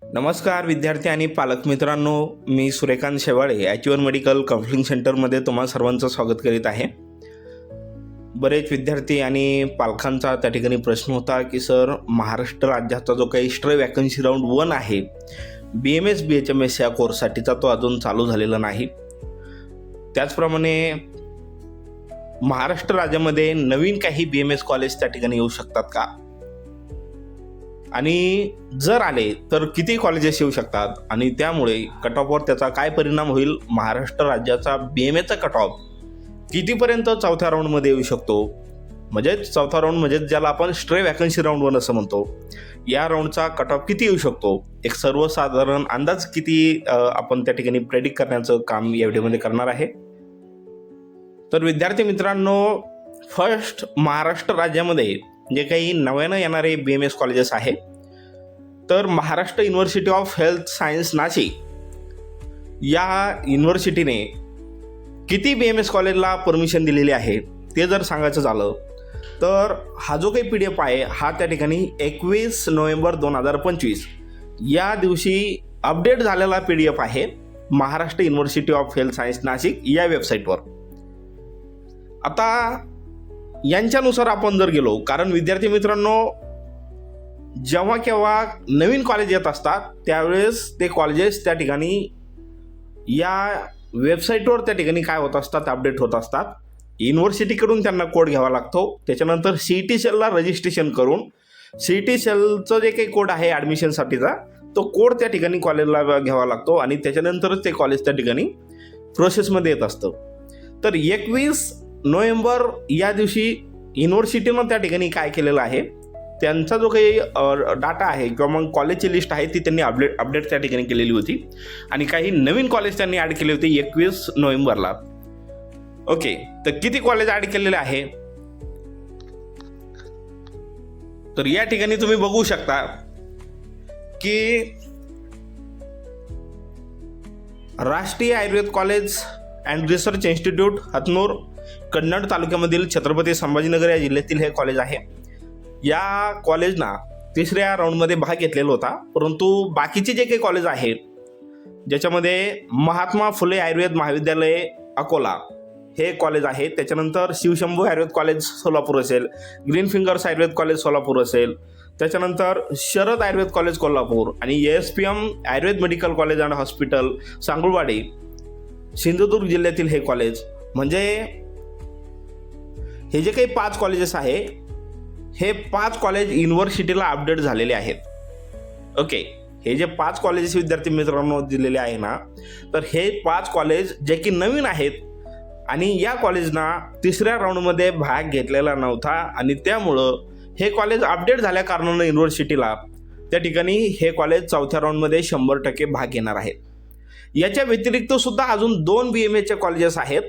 नमस्कार विद्यार्थी आणि पालक मित्रांनो, मी सूर्यकांत शेवाळे ॲच्युअर मेडिकल काउन्सिलिंग सेंटरमध्ये तुम्हा सर्वांचं स्वागत करीत आहे. बरेच विद्यार्थी आणि पालकांचा त्या ठिकाणी प्रश्न होता की सर, महाराष्ट्र राज्याचा जो काही स्ट्रे वॅकन्सी राऊंड 1 आहे BMS BHMS या कोर्ससाठीचा, तो अजून चालू झालेला नाही. त्याचप्रमाणे महाराष्ट्र राज्यामध्ये नवीन काही BMS कॉलेज त्या ठिकाणी येऊ शकतात का, आणि जर आले तर किती कॉलेजेस येऊ शकतात, आणि त्यामुळे कट ऑफवर त्याचा काय परिणाम होईल, महाराष्ट्र राज्याचा BMSचा कट ऑफ कितीपर्यंत चौथ्या राऊंडमध्ये येऊ शकतो, म्हणजेच चौथा राऊंड म्हणजे ज्याला आपण स्ट्रे वॅकन्सी राऊंड 1 असं म्हणतो, या राऊंडचा कट ऑफ किती येऊ शकतो, एक सर्वसाधारण अंदाज किती आपण त्या ठिकाणी प्रेडिक्ट करण्याचं काम या व्हिडिओमध्ये करणार आहे. तर विद्यार्थी मित्रांनो, फर्स्ट महाराष्ट्र राज्यामध्ये जे काही नव्यानं येणारे BMS कॉलेजेस आहे, तर Maharashtra university of health science Nashik या युनिव्हर्सिटीने किती BMS कॉलेजला परमिशन दिलेली आहे ते जर सांगायचं झालं तर हा जो काही PDF आहे हा त्या ठिकाणी 21 नोव्हेंबर 2025 या दिवशी अपडेट झालेला PDF आहे Maharashtra university of health science Nashik या वेबसाईटवर. आता यांच्यानुसार आपण जर गेलो, कारण विद्यार्थी मित्रांनो, जेव्हा केव्हा नवीन कॉलेज येत असतात त्यावेळेस ते कॉलेजेस त्या ठिकाणी या वेबसाईटवर त्या ठिकाणी काय होत असतात, अपडेट होत असतात. युनिव्हर्सिटीकडून त्यांना कोड घ्यावा लागतो, त्याच्यानंतर CET सेलला रजिस्ट्रेशन करून CET सेलचं जे काही कोड आहे ॲडमिशनसाठीचा, तो कोड त्या ठिकाणी कॉलेजला घ्यावा लागतो आणि त्याच्यानंतरच ते कॉलेज त्या ठिकाणी प्रोसेसमध्ये येत असतं. तर 21 नोव्हेंबर या दिवशी युनिव्हर्सिटीनं त्या ठिकाणी काय केलेलं आहे, त्यांचा जो काही डाटा आहे किंवा मग कॉलेजची लिस्ट आहे ती त्यांनी अपडेट त्या ठिकाणी केलेली होती आणि काही नवीन कॉलेज त्यांनी ॲड केले होते 21 नोव्हेंबरला. ओके, तर किती कॉलेज ॲड केलेले आहे, तर या ठिकाणी तुम्ही बघू शकता की Rashtriya Ayurved college and research institute Hatnur Kannad तालुक्यामधील छत्रपती संभाजीनगर या जिल्ह्यातील हे कॉलेज आहे. या कॉलेजना तिसऱ्या राऊंडमध्ये भाग घेतलेला होता, परंतु बाकीचे जे काही कॉलेज आहेत ज्याच्यामध्ये महात्मा फुले आयुर्वेद महाविद्यालय अकोला हे कॉलेज आहे, त्याच्यानंतर शिवशंभू आयुर्वेद कॉलेज सोलापूर असेल, green fingers Ayurved college Solapur असेल, त्याच्यानंतर शरद आयुर्वेद कॉलेज कोल्हापूर आणि ASPM Ayurved medical college and hospital Sangulwadi Sindhudurg जिल्ह्यातील हे कॉलेज, म्हणजे हे जे काही 5 कॉलेजेस आहे हे 5 कॉलेज युनिव्हर्सिटीला अपडेट झालेले आहेत. ओके, हे जे 5 कॉलेजेस विद्यार्थी मित्रांनो दिलेले आहे ना, तर हे 5 कॉलेज जे की नवीन आहेत आणि या कॉलेजना तिसऱ्या राऊंडमध्ये भाग घेतलेला नव्हता आणि त्यामुळं हे कॉलेज अपडेट झाल्या कारणानं युनिव्हर्सिटीला त्या ठिकाणी हे कॉलेज चौथ्या राऊंडमध्ये 100% भाग घेणार आहेत. याच्या व्यतिरिक्त सुद्धा अजून 2 BMSचे कॉलेजेस आहेत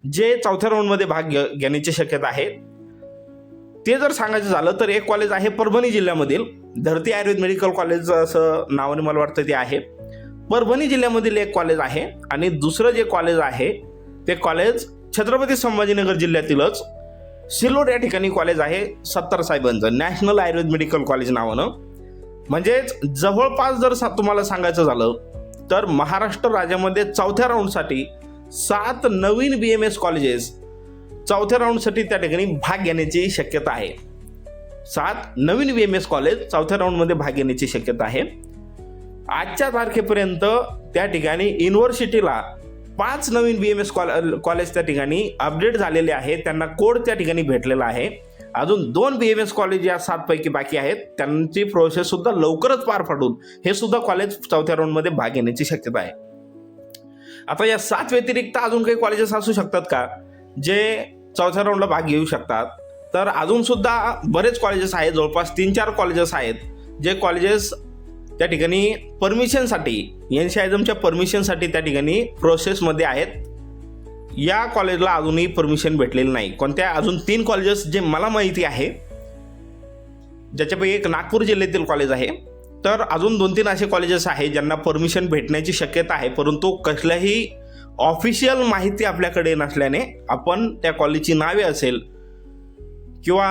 जे चौथ्या राऊंडमध्ये भाग घेण्याची शक्यता आहे. ते जर सांगायचं झालं तर एक कॉलेज आहे परभणी जिल्ह्यामधील धरती आयुर्वेद मेडिकल कॉलेज, असं नावाने मला वाटतं ते आहे. परभणी जिल्ह्यामधील एक कॉलेज आहे आणि दुसरं जे कॉलेज आहे ते कॉलेज छत्रपती संभाजीनगर जिल्ह्यातीलच सिल्लोड या ठिकाणी कॉलेज आहे 70 साहेबांचं, नॅशनल आयुर्वेद मेडिकल कॉलेज नावानं. म्हणजेच जवळपास जर तुम्हाला सांगायचं झालं तर महाराष्ट्र राज्यामध्ये चौथ्या राऊंडसाठी 7 नवीन BMS कॉलेजेस चौथ्या राऊंडसाठी त्या ठिकाणी भाग घेण्याची शक्यता आहे. 7 नवीन BMS कॉलेज चौथ्या राऊंडमध्ये भाग घेण्याची शक्यता आहे. आजच्या तारखेपर्यंत त्या ठिकाणी युनिव्हर्सिटीला 5 नवीन BMS कॉलेज त्या ठिकाणी अपडेट झालेले आहेत, त्यांना कोड त्या ठिकाणी भेटलेला आहे. अजून 2 BMS कॉलेज या 7 पैकी बाकी आहेत, त्यांची प्रोसेस सुद्धा लवकरच पार पाडून हे सुद्धा कॉलेज चौथ्या राऊंडमध्ये भाग घेण्याची शक्यता आहे. आता या 7 व्यतिरिक्त अजून काही कॉलेजेस असू शकतात का जे चौथ्या राऊंडला भाग घेऊ शकतात, तर अजून सुद्धा बरेच कॉलेजेस आहेत, जवळपास 3-4 कॉलेजेस आहेत जे कॉलेजेस त्या ठिकाणी परमिशनसाठी, NCISMच्या परमिशनसाठी त्या ठिकाणी प्रोसेसमध्ये आहेत. या कॉलेजला अजूनही परमिशन भेटलेली नाही. कोणत्या, अजून 3 कॉलेजेस जे मला माहिती आहे, ज्याच्यापैकी एक नागपूर जिल्ह्यातील कॉलेज आहे, तर अजून 2-3 असे कॉलेजेस आहेत ज्यांना परमिशन भेटण्याची शक्यता आहे, परंतु कसल्याही ऑफिशियल माहिती आपल्याकडे नसल्याने आपण त्या कॉलेजची नावे असेल किंवा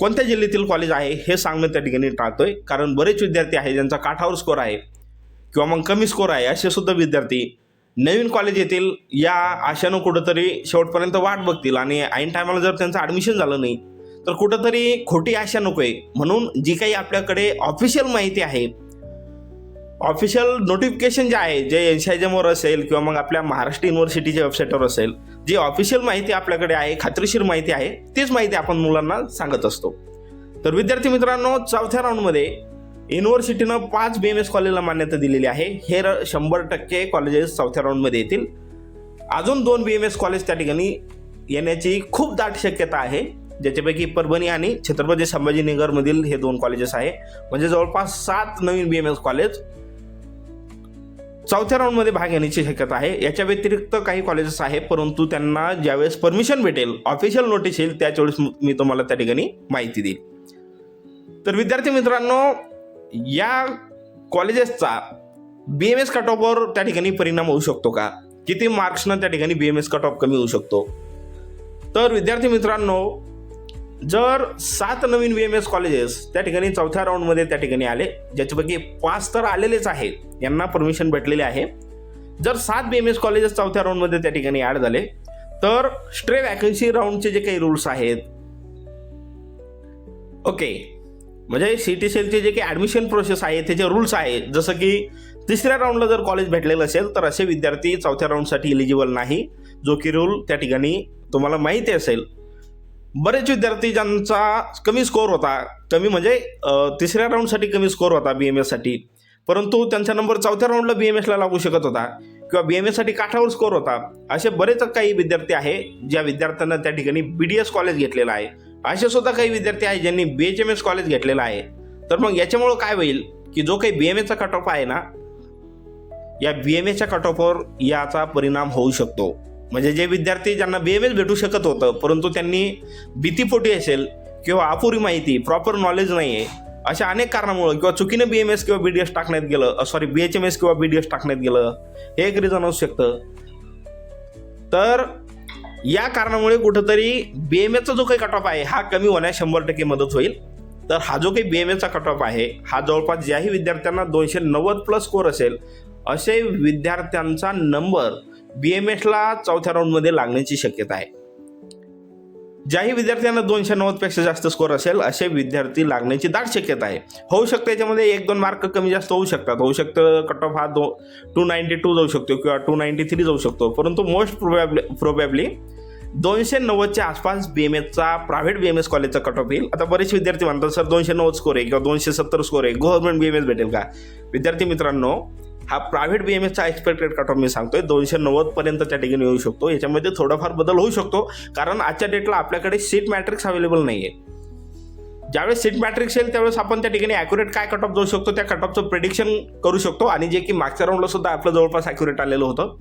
कोणत्या जिल्ह्यातील कॉलेज आहे हे सांगणं त्या ठिकाणी टाळतोय, कारण बरेच विद्यार्थी आहे ज्यांचा काठावर स्कोर आहे किंवा मग कमी स्कोर आहे, असे सुद्धा विद्यार्थी नवीन कॉलेज येतील या आशेनं कुठंतरी शेवटपर्यंत वाट बघतील आणि ऐन टायमाला जर त्यांचं ॲडमिशन झालं नाही तर कुठंतरी खोटी आशा नको आहे. म्हणून जी काही आपल्याकडे ऑफिशियल माहिती आहे, ऑफिशियल नोटिफिकेशन जे आहे, जे NCIMवर असेल किंवा मग आपल्या महाराष्ट्र युनिव्हर्सिटीच्या वेबसाईटवर असेल, जी ऑफिशियल माहिती आपल्याकडे आहे, खात्रीशीर माहिती आहे, तीच माहिती आपण मुलांना सांगत असतो. तर विद्यार्थी मित्रांनो, चौथ्या राऊंडमध्ये युनिव्हर्सिटीनं 5 BMS कॉलेजला मान्यता दिलेली आहे. हे 100% कॉलेजेस चौथ्या राऊंडमध्ये येतील. अजून 2 BMS कॉलेज त्या ठिकाणी येण्याची खूप दाट शक्यता आहे, ज्याच्यापैकी परभणी आणि छत्रपती संभाजीनगरमधील हे 2 कॉलेजेस आहे. म्हणजे जवळपास 7 नवीन BMS कॉलेज चौथ्या राऊंडमध्ये भाग घेण्याची शक्यता आहे. याच्या व्यतिरिक्त काही कॉलेजेस आहे, परंतु त्यांना ज्यावेळेस परमिशन भेटेल, ऑफिशियल नोटीस येईल, त्याच वेळेस मी तुम्हाला त्या ठिकाणी माहिती देईल. तर विद्यार्थी मित्रांनो, या कॉलेजेसचा BMS कट ऑफवर त्या ठिकाणी परिणाम होऊ शकतो का? किती मार्क्सनं त्या ठिकाणी BMS कट ऑफ कमी होऊ शकतो? तर विद्यार्थी मित्रांनो, जर 7 नवीन BMS कॉलेजेस त्या ठिकाणी चौथ्या राऊंडमध्ये त्या ठिकाणी आले, ज्याच्यापैकी 5 तर आलेलेच आहेत, यांना परमिशन भेटलेले आहे. जर 7 BMS कॉलेजेस चौथ्या राऊंडमध्ये त्या ठिकाणी ॲड झाले तर स्ट्रे वॅकन्सी राऊंडचे जे काही रूल्स आहेत, ओके, म्हणजे सिटी सेलचे जे काही ॲडमिशन प्रोसेस आहे त्याचे रूल्स आहेत, जसं की तिसऱ्या राऊंडला जर कॉलेज भेटलेलं असेल तर असे विद्यार्थी चौथ्या राऊंडसाठी एलिजिबल नाही, जो की रूल त्या ठिकाणी तुम्हाला माहिती असेल. बरेच विद्यार्थी ज्यांचा कमी स्कोअर होता, कमी म्हणजे तिसऱ्या राऊंडसाठी कमी स्कोअर होता BMSसाठी, परंतु त्यांचा नंबर चौथ्या राऊंडला BMSला लागू शकत होता किंवा BMSसाठी काठावर स्कोअर होता, असे बरेच काही विद्यार्थी आहे ज्या विद्यार्थ्यांना त्या ठिकाणी BDS कॉलेज घेतलेलं आहे. असे सुद्धा काही विद्यार्थी आहेत ज्यांनी BHMS कॉलेज घेतलेलं आहे. तर मग याच्यामुळं काय होईल की जो काही BMSचा कट ऑफ आहे ना, या BMSच्या कट ऑफवर याचा परिणाम होऊ शकतो. म्हणजे जे विद्यार्थी ज्यांना BMS भेटू शकत होतं, परंतु त्यांनी भीतीपोटी असेल किंवा अपुरी माहिती, प्रॉपर नॉलेज नाही आहे, अशा अनेक कारणामुळे किंवा चुकीनं BMS किंवा BDS टाकण्यात गेलं, BHMS किंवा BDS टाकण्यात गेलं, हे एक रिझन असू शकतं. तर या कारणामुळे कुठंतरी BMSचा जो काही कट ऑफ आहे हा कमी होण्यास 100% मदत होईल. तर हा जो काही BMSचा कट ऑफ आहे हा जवळपास ज्याही विद्यार्थ्यांना 290+ स्कोअर असेल असे विद्यार्थ्यांचा नंबर BMSला चौथ्या राऊंडमध्ये लागण्याची शक्यता आहे. ज्याही विद्यार्थ्यांना 290पेक्षा जास्त स्कोअर असेल असे विद्यार्थी लागण्याची दाट शक्यता आहे. होऊ शकतं याच्यामध्ये 1-2 मार्क कमी जास्त होऊ शकतात, होऊ शकतं कट ऑफ हा 292 जाऊ शकतो किंवा 293 जाऊ शकतो, परंतु मोस्ट प्रोबॅबली 290च्या आसपास BMSचा प्रायव्हेट BMS कॉलेजचा कट ऑफ येईल. आता बरेच विद्यार्थी म्हणतात सर 290 स्कोर आहे किंवा 270 स्कोर आहे, गव्हर्नमेंट BMS भेटेल का? विद्यार्थी मित्रांनो, हा प्रायव्हेट BMSचा एक्सपेक्टेड कट ऑफ मी सांगतोय 290 पर्यंत त्या ठिकाणी येऊ शकतो. याच्यामध्ये थोडाफार बदल होऊ शकतो, कारण आजच्या डेटला आपल्याकडे सीट मॅट्रिक्स अवेलेबल नाही आहे. ज्यावेळेस सीट मॅट्रिक्स येईल त्यावेळेस आपण त्या ठिकाणी ॲक्युरेट काय कट ऑफ जाऊ शकतो त्या कट ऑफचं प्रेडिक्शन करू शकतो, आणि जे की मागच्या राऊंडला सुद्धा आपलं जवळपास ॲक्युरेट आलेलं होतं.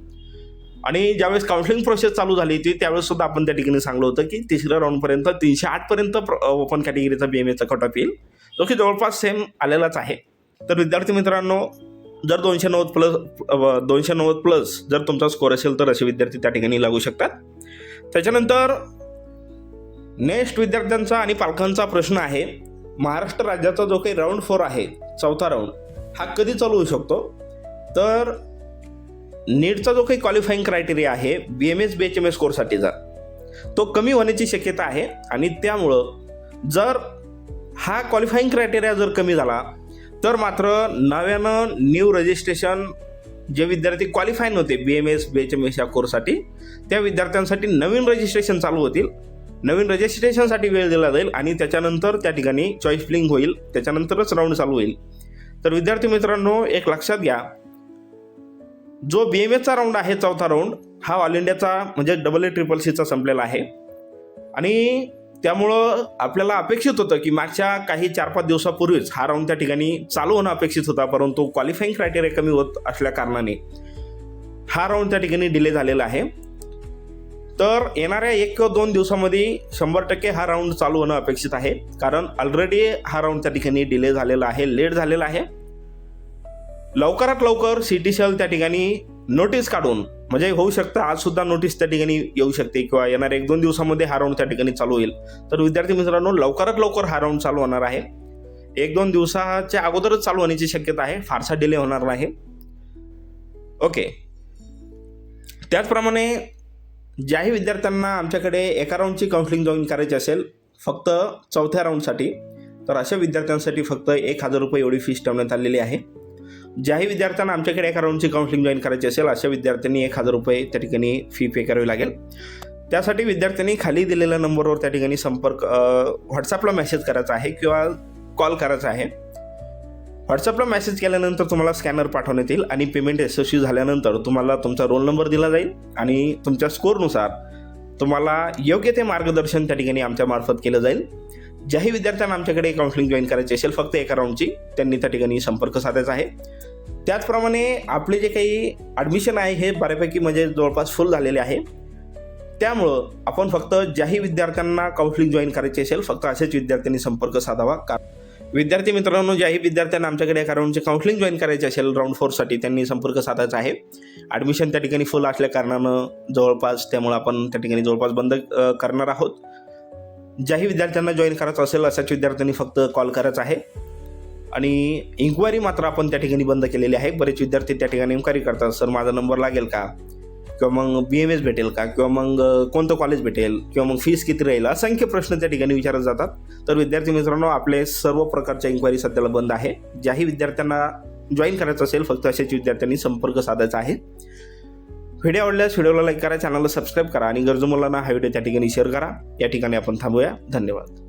आणि ज्यावेळेस काउन्सिलिंग प्रोसेस चालू झाली होती त्यावेळेस सुद्धा आपण त्या ठिकाणी सांगलं होतं की तिसऱ्या राऊंडपर्यंत 308 पर्यंत ओपन कॅटेगरीचा BMSचा कट ऑफ येईल, जो की जवळपास सेम आलेलाच आहे. तर विद्यार्थी मित्रांनो, जर 290+ जर तुमचा स्कोअर असेल तर असे विद्यार्थी त्या ठिकाणी लागू शकतात. त्याच्यानंतर नेक्स्ट विद्यार्थ्यांचा आणि पालकांचा प्रश्न आहे, महाराष्ट्र राज्याचा जो काही राऊंड 4 आहे, चौथा राऊंड, हा कधी चालू होऊ शकतो? तर नीटचा जो काही क्वालिफाईंग क्रायटेरिया आहे BMS BHMS कोर्ससाठीचा, तो कमी होण्याची शक्यता आहे. आणि त्यामुळं जर हा क्वालिफाईंग क्रायटेरिया जर कमी झाला तर मात्र नव्यानं न्यू रजिस्ट्रेशन जे विद्यार्थी क्वालिफाय नव्हते BMS BHMS या कोर्ससाठी, त्या विद्यार्थ्यांसाठी नवीन रजिस्ट्रेशन चालू होतील. नवीन रजिस्ट्रेशनसाठी वेळ दिला जाईल आणि त्याच्यानंतर त्या ठिकाणी चॉईस फिलिंग होईल, त्याच्यानंतरच राऊंड चालू होईल. तर विद्यार्थी मित्रांनो, एक लक्षात घ्या, जो BMSचा राऊंड आहे चौथा राऊंड, हा ऑल इंडियाचा म्हणजे AACCचा संपलेला आहे. आणि त्यामुळं आपल्याला अपेक्षित होतं की मागच्या काही 4-5 दिवसापूर्वीच हा राऊंड त्या ठिकाणी चालू होणं अपेक्षित होता, परंतु क्वालिफाईंग क्रायटेरिया कमी होत असल्या कारणाने हा राऊंड त्या ठिकाणी डिले झालेला आहे. तर येणाऱ्या 1 किंवा 2 दिवसामध्ये 100% हा राऊंड चालू होणं अपेक्षित आहे, कारण ऑलरेडी हा राऊंड त्या ठिकाणी डिले झालेला आहे, लेट झालेला आहे. लवकरात लवकर CT सेल त्या ठिकाणी नोटीस काढून म्हणजे होऊ शकतं आज सुद्धा नोटीस त्या ठिकाणी येऊ शकते किंवा येणाऱ्या 1-2 दिवसामध्ये हा राऊंड त्या ठिकाणी चालू होईल. तर विद्यार्थी मित्रांनो, लवकरात लवकर हा राऊंड चालू होणार आहे. 1-2 दिवसाच्या अगोदरच चालू होण्याची शक्यता आहे, फारसा डिले होणार नाही. ओके. त्याचप्रमाणे ज्याही विद्यार्थ्यांना आमच्याकडे एका राऊंडची काउन्सिलिंग जॉईन करायची असेल फक्त 4थ्या राऊंडसाठी, तर अशा विद्यार्थ्यांसाठी फक्त 1,000 रुपये एवढी फीस ठेवण्यात आलेली आहे. ज्याही विद्यार्थ्यांना आमच्याकडे एका राऊंडची काउन्सिलिंग जॉईन करायची असेल अशा विद्यार्थ्यांनी 1,000 रुपये त्या ठिकाणी फी पे करावी लागेल. त्यासाठी विद्यार्थ्यांनी खाली दिलेल्या नंबरवर त्या ठिकाणी व्हॉट्सअपला मेसेज करायचा आहे किंवा कॉल करायचा आहे. व्हॉट्सअपला मेसेज केल्यानंतर तुम्हाला स्कॅनर पाठवण्यात येईल आणि पेमेंट यशस्वी झाल्यानंतर तुम्हाला तुमचा रोल नंबर दिला जाईल आणि तुमच्या स्कोरनुसार तुम्हाला योग्य ते मार्गदर्शन त्या ठिकाणी आमच्या मार्फत केलं जाईल. ज्याही विद्यार्थ्यांना आमच्याकडे काउन्सिलिंग जॉईन करायची असेल फक्त एका राऊंडची, त्यांनी त्या ठिकाणी संपर्क साधायचा आहे. त्याचप्रमाणे आपले जे काही ॲडमिशन आहे हे बऱ्यापैकी म्हणजे जवळपास फुल झालेले आहे. त्यामुळं आपण फक्त ज्याही विद्यार्थ्यांना काउन्सिलिंग जॉईन करायची असेल फक्त असेच विद्यार्थ्यांनी संपर्क साधावा. विद्यार्थी मित्रांनो, ज्याही विद्यार्थ्यांना आमच्याकडे एका राऊंडची काउन्सिलिंग जॉईन करायची असेल राऊंड 4साठी त्यांनी संपर्क साधायचा आहे. ॲडमिशन त्या ठिकाणी फुल असल्या कारणानं त्यामुळे आपण त्या ठिकाणी जवळपास बंद करणार आहोत. ज्याही विद्यार्थ्यांना जॉईन करायचं असेल अशाच विद्यार्थ्यांनी फक्त कॉल करायचा आहे आणि इन्क्वायरी मात्र आपण त्या ठिकाणी बंद केलेली आहे. बरेच विद्यार्थी त्या ठिकाणी इन्क्वायरी करतात, सर माझा नंबर लागेल का, किंवा मग BMS भेटेल का, किंवा मग कोणतं कॉलेज भेटेल, किंवा मग फीस किती राहील, असंख्य प्रश्न त्या ठिकाणी विचारले जातात. तर विद्यार्थी मित्रांनो, आपले सर्व प्रकारच्या इन्क्वायरी सध्याला बंद आहे. ज्याही विद्यार्थ्यांना जॉईन करायचं असेल फक्त अशाच विद्यार्थ्यांनी संपर्क साधायचा आहे. व्हिडिओ आवडल्यास व्हिडिओला लाईक करा, चॅनलला सबस्क्राईब करा आणि गरजू मुलांना हा व्हिडिओ त्या ठिकाणी शेअर करा. या ठिकाणी आपण थांबूया. धन्यवाद.